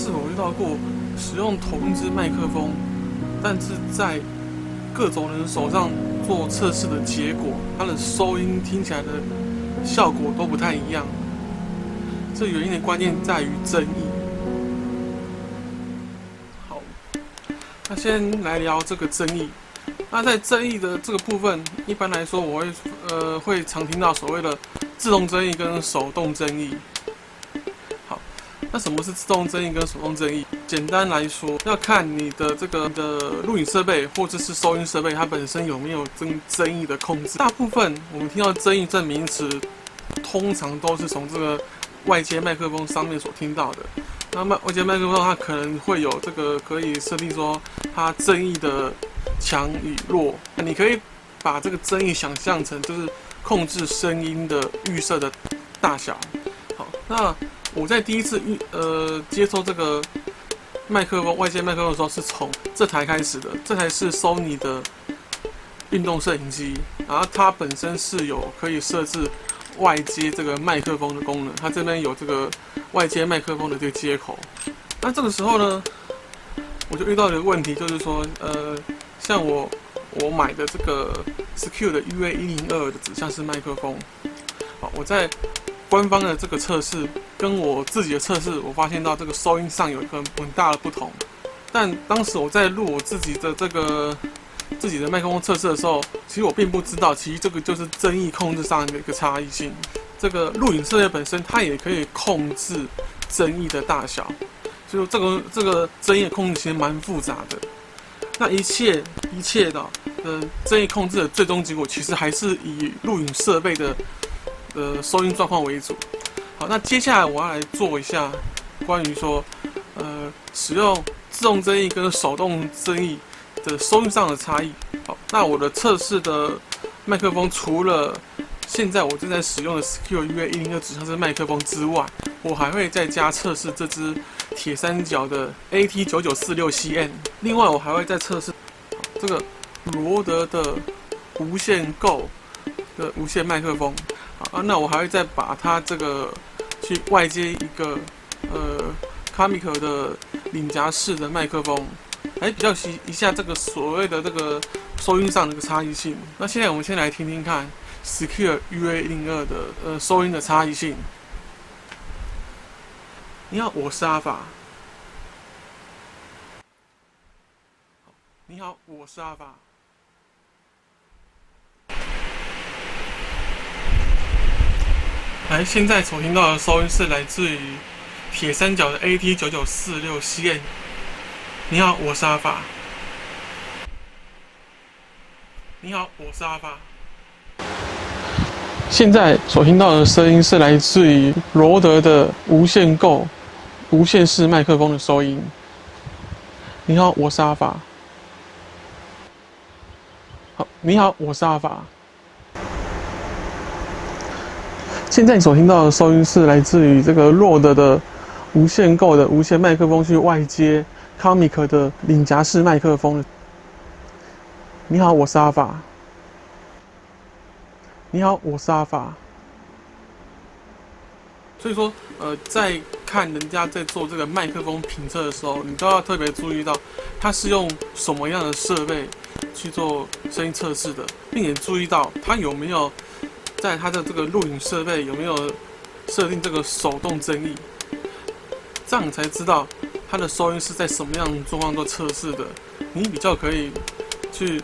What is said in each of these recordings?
是我遇到过使用同一支麦克风，但是在各种人手上做测试的结果，它的收音听起来的效果都不太一样。这原因的关键在于争议。好，那先来聊这个争议。那在争议的这个部分，一般来说我会常听到所谓的自动增益跟手动增益。好，那什么是自动增益跟手动增益？简单来说，要看你的录影设备或者是收音设备，它本身有没有增益的控制。大部分我们听到增益这名词，通常都是从这个外接麦克风上面所听到的。那外接麦克风它可能会有这个可以设定说它增益的强与弱，你可以把这个增益想象成就是控制声音的预设的大小。好，那我在第一次接收这个麦克风外接麦克风的时候，是从这台开始的。这台是 Sony 的运动摄影机，然后它本身是有可以设置外接这个麦克风的功能，它这边有这个外接麦克风的这个接口。那这个时候呢，我就遇到一个问题，就是说，像我买的这个 Secure 的 UA102的指向式麦克风，好，我在官方的这个测试跟我自己的测试，我发现到这个收音上有一个很大的不同。但当时我在录我自己的麦克风测试的时候，其实我并不知道，其实这个就是增益控制上的一个差异性。这个录影设备本身它也可以控制增益的大小，所以这个增益的控制其实蛮复杂的。那一切的增益控制的最终结果，其实还是以录影设备的收音状况为主。好，那接下来我要来做一下关于说使用自动增益跟手动增益的收音上的差异。好，那我的测试的麦克风除了现在我正在使用的 Secure UA102指向式麦克风之外，我还会再加测试这支铁三角的 AT9946CN。另外，我还会再测试这个罗德的无线 Go 的无线麦克风。好，那我还会再把它这个去外接一个Comic 的领夹式的麦克风，来比较一下这个所谓的这个收音上的一个差异性。那现在我们先来听听看 Secure UA102的收音的差异性。你好，我是阿法。你好，我是阿法。来，现在所听到的收音是来自于铁三角的 AT9946CN。你好，我是阿法。你好，我是阿法。现在所听到的声音是来自于罗德的无线 Go 无线式麦克风的收音。你好，我是阿法。好，你好，我是阿法。现在所听到的收音是来自于这个 Rode 的无线 Go 的无线麦克风去外接 Comic 的领夹式麦克风。你好，我是阿法。你好，我是阿法。所以说，在看人家在做这个麦克风评测的时候，你都要特别注意到，他是用什么样的设备去做声音测试的，并且注意到他有没有在他的这个录影设备有没有设定这个手动增益，这样你才知道它的收音是在什么样的状况做测试的，你比较可以去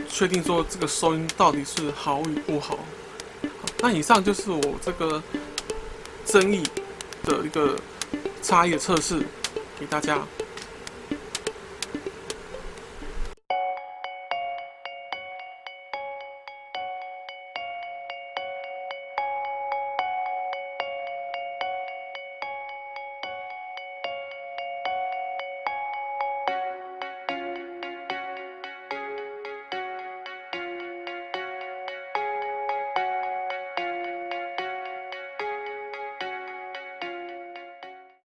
确定说这个收音到底是好与不好。那以上就是我这个增益的一个差异的测试，给大家。